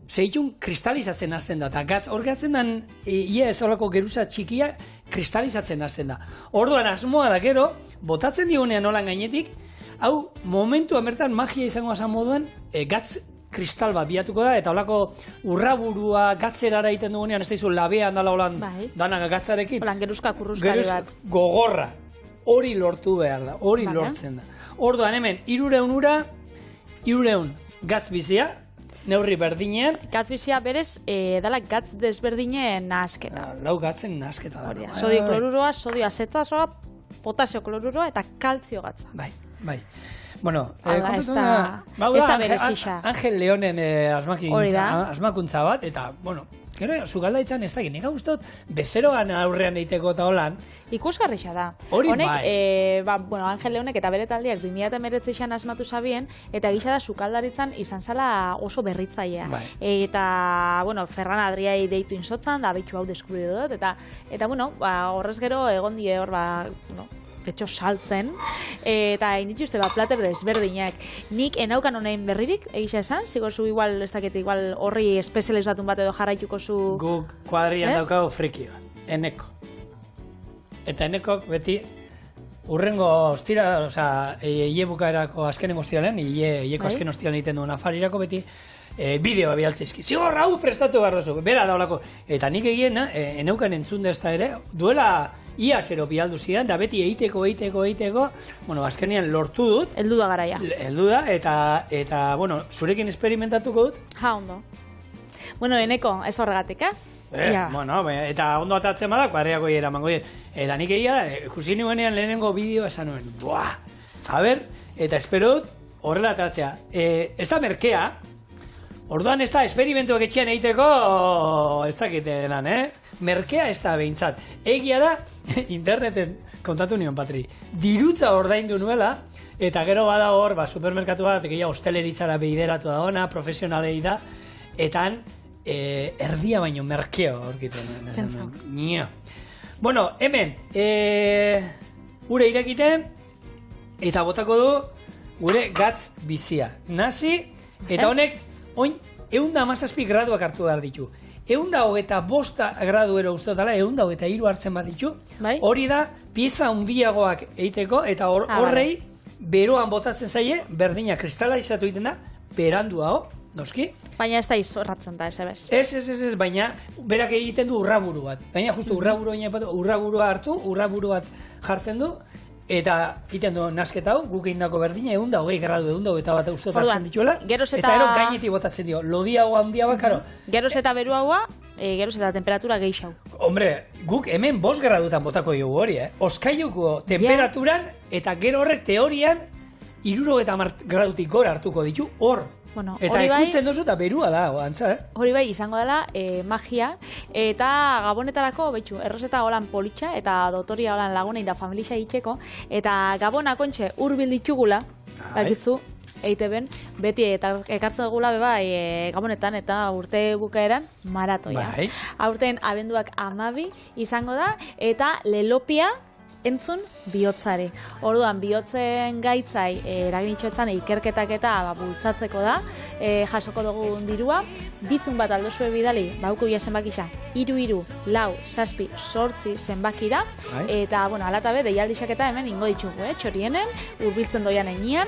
zehitun kristalizatzen hasten da, eta gatz hor geratzen den, ia ez horako geruza txikia, kristalizatzen hasten da. Orduan, asmoa da gero, botatzen digunean holan gainetik, hau, momentu amertan magia izango asan moduan, gatz kristal bat biatuko da, eta holako urraburua gatzerara egiten dugunean, ez da izu labean dala holan danak gatzarekin. Holan geruzka kurruskari bat. Gogorra, hori lortu behar da, hori lortzen da. Orduan hemen, 300 ura, 300 gatz bizia, neurri berdinean. Gatz bizia berez, dala gatz desberdinen nahasketa. Lau gatzen nahasketa da. Sodio kloruroa, sodio azetazoa, potasio kloruroa eta kaltzio gatza. Bai. Bueno, ez da berezisa. Angel Leonen asmakuntza bat, eta, bueno, gero, zugaldaitzan ez da, nik gustot, bezeroan aurrean eiteko eta holan. Ikusgarrixa da. Honek, Angel Leonek eta bere taldeak 2019an asmatu zabien, eta gisa da sukaldaritzan izan zala oso berritzailea. Eta, bueno, Ferran Adriai deitu insotzan, da bitxu hau deskubridu dut, eta, bueno, horrez gero egon die hor, petxo saltzen, eta indituzte plater desberdinak. Nik enaukan honein berririk, egisa esan, zigor zu igual, ez dakit, igual horri espezializatun bat edo jarraituko zu... Guk kuadrian daukago frikioa, eneko. Eta enekok beti, urrengo ostira, oza, bukaerako azkenengo ostiralen, ieko azken ostiralen egiten duen afarirako beti, bideoa bialtzizki. Zigor, hau prestatu behar duzu, bera daulako. Eta nik egien, eneukan entzun dezta ere, duela ia zero bialdu zidan, da beti eiteko, bueno, azkenean lortu dut. Heldu da garaia. Heldu da, eta, bueno, zurekin experimentatuko dut. Ondo. Bueno, eneko, ez horregatik, Bueno, eta ondo atatzen bada, kuadriako hiera mango dien. Eta nik egia, ikusi nuenean lehenengo bideo esan nuen, a ber, eta espero dut horrela atatzea. Ez da merkea, orduan ez da esperimentuak etxean egiteko, ez dakite lan, merkea ez da behintzat. Egia da, interneten kontatu nion, Patri, dirutza ordaindu nuela, eta gero bada hor, supermerkatu bat, egia hosteleritzara bideratu da ona, profesionalei da, eta erdia baino merkeo horkitu. Bueno, hemen, ure irekiten, eta botako du gure gatz bizia. Nazi, eta honek, oin, 117 graduak hartu behar ditu. 125 graduero ustotala, 123 hartzen bat ditu. Hori da, pieza handiagoak egiteko, eta horrei, beroan botatzen zaie, berdina kristalizatu egiten da, berandua, noski. Baina ez da izorratzen da, ez. Ez, baina berak egiten du urraburu bat. Baina justu urraburua hartu, urraburu bat jartzen du, eta egiten du nasketa hau, guk egindako berdina, 120 gradu, 121 ustotatzen dituela, eta ero gainetik botatzen dio, lodiago handia bakaro. Geroz eta beru haua, geroz eta temperatura geixau. Hombre, guk hemen 5 gradutan botako dugu hori, Oskailuko temperaturan, eta gero horrek teorian, 70 gradutik gora hartuko ditu, hor. Eta ikusten duzu eta berua da, antza, Hori bai, izango dela magia, eta gabonetarako, betxu, erroseta holan politxa, eta dotoria holan lagunein da familia egiteko, eta gabona kontxe hurbil ditugula, dakizu, EITB-en, beti ekartzen dugula gabonetan eta urte bukaeran maratoia. Aurten abenduak 12 izango da, eta lelopia entzun bihotzari. Orduan, bihotzen gaitzai eraginitxoetzan ikerketak eta bultzatzeko da, jasoko dugun dirua, bizun bat aldozue bidali, bauko ia zenbakisa, 3-4-6-8 zenbakira, eta, bueno, alatabe, deialdixak eta hemen ingo ditugu, txorienen, urbiltzen doian enian,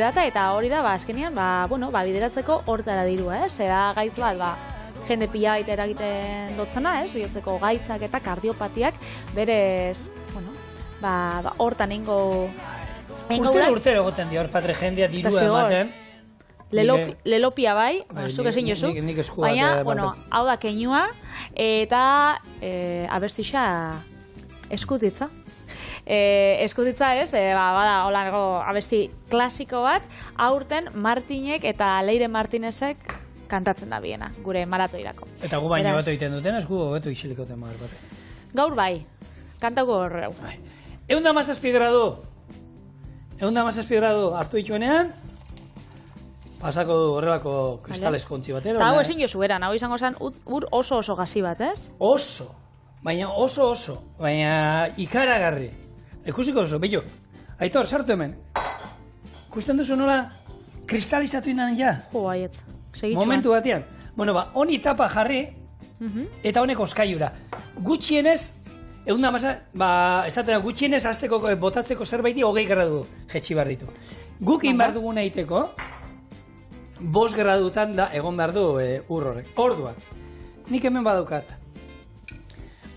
data, eta hori da, azkenian, bideratzeko hortara dirua, zera gaitz bat, jende pila baita eragiten dotzena, bihotzeko gaitzak eta kardiopatiak, berez, hortan ingo... Urtero goten di hor, Patre, jendea dirua ematen. Lelopia bai, zuk ezin jozu. Baina, hau da keinua, eta abestixa eskutitza. Eskutitza ez, bada, holango abesti klasiko bat, aurten Martinek eta Leire Martinezek kantatzen da biena, gure maratoirako. Eta gu baino bat egiten duten, ez gu hobeto isilikoten magar bat. Gaur bai, kantako horreu. 117 gradu hartu dituenean, pasako du horrelako kristales kontzi batero. Eta hau ezin jozu eran, hau izango zen ur oso gazi bat, ez? Oso, baina baina ikaragarri. Ikusiko duzu, bello, Aitor, sartu hemen. Ikusten duzu nola kristalizatu indan ja? Baietz, segitxuan. Momentu batean. Bueno, honi tapa jarri, eta honek oskaiura. Gutxienez, esaten gutxienez azteko botatzeko zerbaiti 20 gradu jetxi behar ditu. Guk behar dugun egiteko, 5 gradutan da egon behar du ur horrek. Orduan, nik hemen badaukat.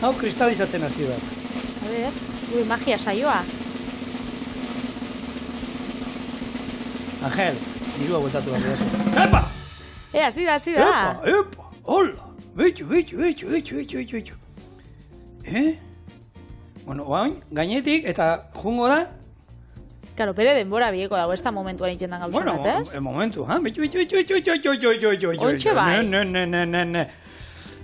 Hau kristalizatzen hasi da. A ber, ui, magia saioa. Angel, dirua bueltatu bat edazu. Epa! Hasi da. Epa, hola. Betxu. Bueno, oain, gainetik, eta jungo da. Claro, bere denbora bieko dago, ez da momentuan intendan gauza Bueno, bat, ez? momentu, ha? Betxu. Ontxe bai. Ne.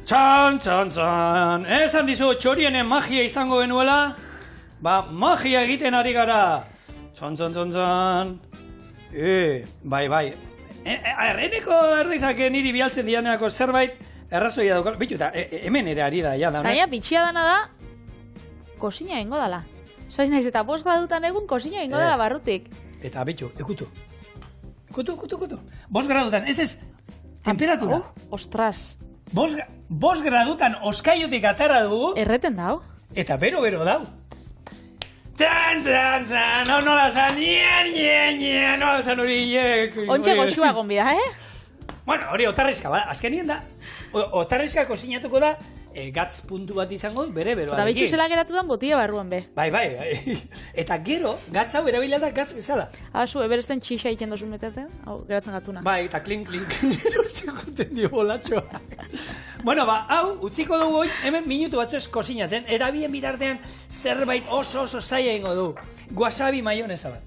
Txan. Esan dizu txorienen magia izango genuela? Ba, magia egiten ari gara. Txan. Bai. Eneko erdizak niri bialtzen dianeako zerbait errazoia daukal. Bitu, eta hemen ere ari da, ja da. Gaina, bitxia dana da, kosina ingo dala. Soiz naiz eta 5 gradutan egun kosina ingo dala barrutik. Eta bitu, ekutu. 5 gradutan, ez, temperatura. Ostras. 5 gradutan oskaiotik atara dugu. Erreten dau. Eta bero dau. Txan, hau nola zan, nien, nola zan hori, Ontxe goxua gonbida, Bueno, hori otarrizka, ba, azkenien da, otarrizka kozinatuko da, gatz puntu bat izango bere beroarekin. Eta bitxu zela geratu dan botia barruan be. Bai. Eta gero, gatz hau erabila da gatz bezala. Zu, eberesten txixa egiten dozun metatzen, hau, geratzen gatuna. Bai, eta klink, urtzik juten dio bolatxoa. Bueno, hau, utziko dugu hoi, hemen minutu batzu ez kozinatzen, erabien bitartean zerbait oso zaila ingo du. Wasabi maionesa bat.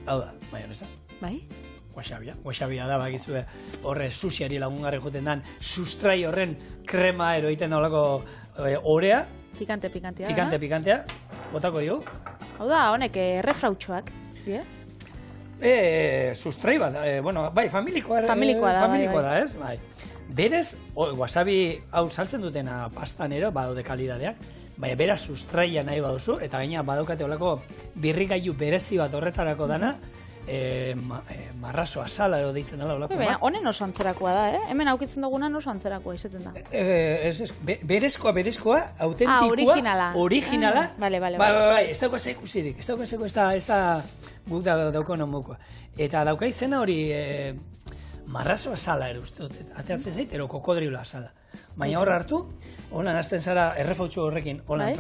Hau da, maionesa. Bai? Wasabia da, bakizu, horre susiari lagungarri joten dan, sustrai horren krema eroiten daulako orea. Pikantea, botako dio. Hau da, honek errefrautxoak, Sustrai bat, bai, familikoa da, ez? Bai. Berez, wasabi hau saltzen dutena pastanero, badaude kalidadeak, baina beraz sustraia nahi baduzu, eta gaina badaukate olako birrigailu berezi bat horretarako dana, marraso asala ero deitzen dela olako. Baina, honen oso antzerakoa da, Hemen aukitzen duguna oso antzerakoa izaten da. Berezkoa, autentikoa, originala. Bale. Ez dauka zekusirik, ez da guk dauko nomukoa. Eta dauka izena hori marraso asala ero uste dut, ateatzen zait, ero kokodrilo asala. Baina hor hartu, holan hasten zara errefautxu horrekin, holan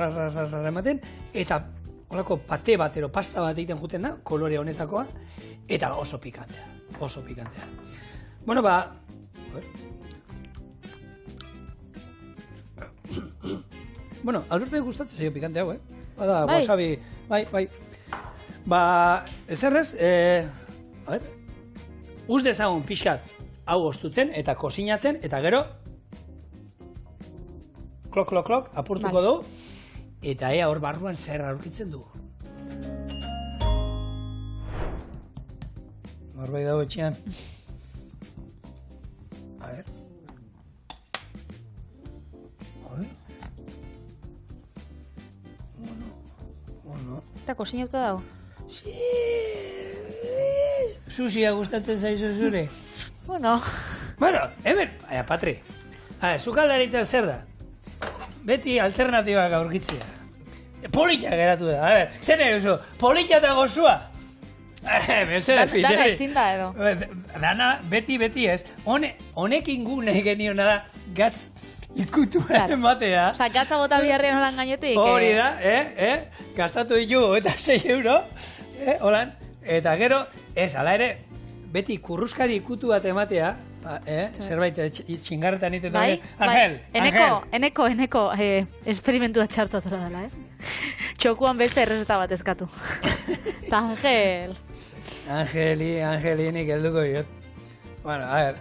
ematen, eta holako pate bat, pasta bat egiten juten da, kolore honetakoa, eta oso pikantea. Bueno, bueno, Alberto gustatzen zaio pikante hau, Bada, wasabi, bai. Ezerrez, a ver, uz dezagun pixkat hau ostutzen eta kozinatzen, eta gero klok, apurtuko du, eta ea hor barruan zer aurkitzen dugu. Norbait dago etxean. A ver. Bueno. Eta kozinauta dago? Susia gustatzen zaizu zure? Bueno, hemen, Patri. Zukaldaritzan zer da? Beti alternatibak aurkitzea. Polita geratu da. A ver, zer nahi duzu? Polita eta gozua? dana ezin da edo. Dana, beti ez. Honekin gu nahi geniona da gatz ikutua ematea. Osa, gatza bota biharrian holan gainetik. Hori da, gastatu ditugu eta 6 euro. Holan, eta gero, ala ere, beti kurruskari ikutu bat ematea, zerbait txingarretan iten bai, Angel, eneko esperimentua txartatu dela, Txokuan beste errezeta bat eskatu. Eta Angelinik helduko diot. Bueno, a ver,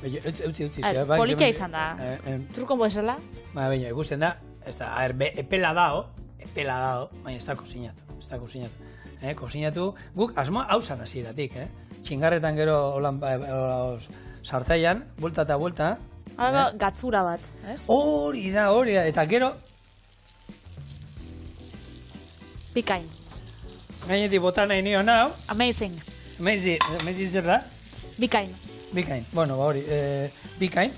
utzi. Politia izan da. Trukon boezela? Baina, ikusten da, epela dao, baina ez da kozinatu. Kozinatu, guk asmoa hausan hasi datik, Txingarretan gero holan sartaian, buelta eta buelta. Gatzura bat, ez? Hori da, eta gero... Pikain. Gainetik bota nahi nion hau. Amazing. mezi zer da? Bikain. Bikain, bueno, ba hori, bikain,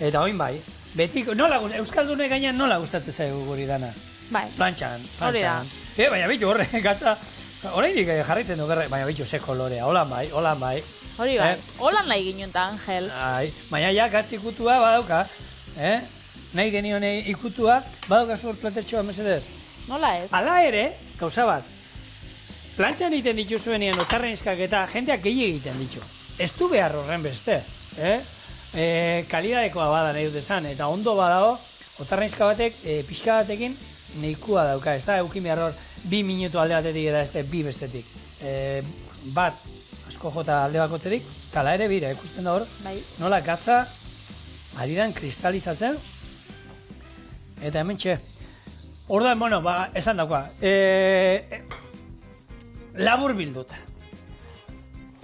eta oin bai, betiko, nola, Euskaldune gainean nola gustatzen zaigu guri dana? Bai. Plantxan. Hori da. Baina bitu horre, gatza, horreinik jarraitzen du gerra, baina bitu ze kolorea, holan bai. Hori bai, holan nahi ginen eta Angel. Baina ja, gatz ikutua badauka, nahi genion ikutua, badauka zuhor platertxoa mesedez. Nola ez? Ala ere, gauza bat, plantxan egiten dituzuenean otarrenizkak eta jendeak gehi egiten ditu. Ez du behar horren beste, kalidadekoa bada nahi dut esan, eta ondo badago, otarrenizka batek, pixka batekin, nahikoa dauka, ez da, eukin behar hor, 2 minutu alde batetik eta ez da, 2 bestetik. Bat, asko jota alde bakotzerik, tala ere bira, ikusten da hor, nola gatza, ari dan kristalizatzen, eta hemen txe. Orduan, bueno, esan dakoa, labur bilduta.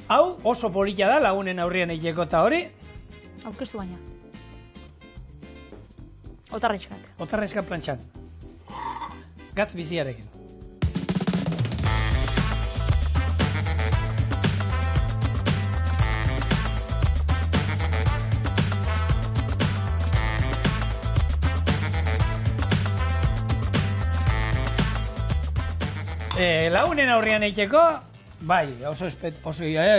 Hau oso polita da, lagunen aurrian egiteko eta hori. Aurkeztu baina. Otarrenskak. Otarrenskak plantxan. Gatz biziarekin. Lagunen aurrian egiteko, bai, oso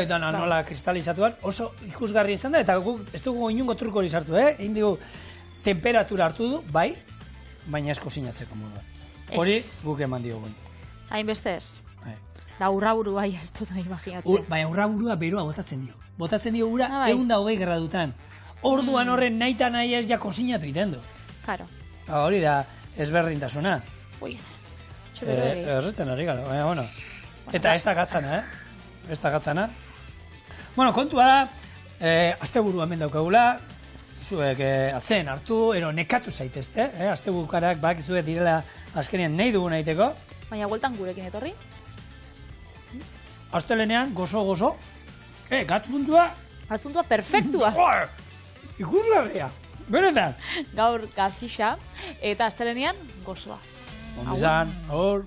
dana nola kristalizatuan, oso ikusgarri izan da, eta guk ez dugu inungo truko hori sartu, egin dugu temperatura hartu du, bai, baina ez kozinatzeko moduan. Hori guk eman diogun. Hainbeste ez. Da urraburu bai ez dut imaginatzen. Baina urraburua beroa botatzen dio. Botatzen dio ura 120 gradutan. Orduan horren nahi eta nahi ez ja kozinatu iten du. Karo. Hori da ezberdintasuna. Ui, erretzen hori gara, baina, bueno. Eta ez da gatzana, Ez da gatzana. Bueno, kontua da, asteburu hemen daukagula, zuek atzen hartu, ero nekatu zaitezte, asteburukarak bakizue direla azkenean nahi dugu nahiteko. Baina gueltan gurekin etorri? Astelenean, gozo. Gatz puntua. Gatz puntua perfektua. Ikusgarria, benetan. Gaur gazixa, eta astelenean gozoa. Ondizan, hor.